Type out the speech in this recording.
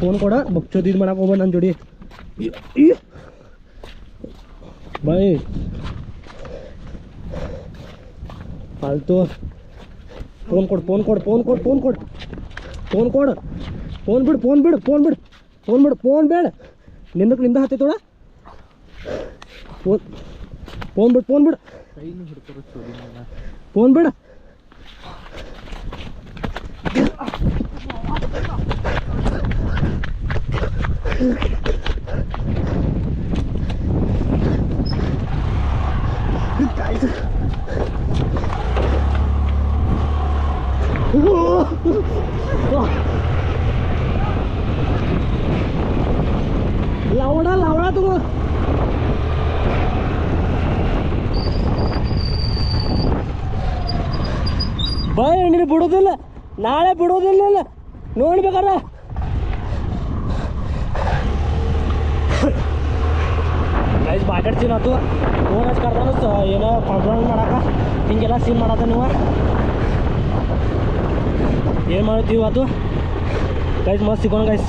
phone ಕೊಡ ಬಕ್ಚೋದು ಇದು ಮಾಡಕ್ಕೆ ಹೋಗ್ಬೇಡ ನನ್ನ ಜೋಡಿ ಬಾಯ್ ಫಾಲ್ತು ಫೋನ್ ಕೊಡು ಫೋನ್ ಕೊಡು ಫೋನ್ ಕೊಡು ಫೋನ್ ಕೊಡು ಫೋನ್ ಕೊಡು ಫೋನ್ ಬಿಡು ಫೋನ್ ಬಿಡು ಫೋನ್ ಬಿಡು ಫೋನ್ ಬಿಡು ಫೋನ್ ಬೇಡ ನಿಂದಕ್ಕೆ ನಿಂದ ಹತ್ತೈತೋಡ ಫೋನ್ ಫೋನ್ ಬಿಡು ಫೋನ್ ಬಿಡು ಫೋನ್ ಬಿಡು लावडा लावडा तू ಬಾಯ್ ನೀನು ಬಿಡೋದಿಲ್ಲ ನಾಳೆ ಬಿಡೋದಿಲ್ಲ ನೋಡ್ಬೇಕಾರ ಗೈಸ್ ಮಾತಾಡ್ತೀನಿ ಅದು ಫೋನ್ ಹಚ್ಚಿ ಕರ್ದಾನು ಏನೋ ಕಾಂಪ್ರಮೈಸ್ ಮಾಡಾಕ ಹಿಂಗೆಲ್ಲ ಸೀನ್ ಮಾಡತ್ತ ನೀವು ಏನು ಮಾಡ್ತೀವಿ ಅದು ಗೈಸ್ ಮಸ್ತ್ ಸಿಗೋಣ ಗೈಸ್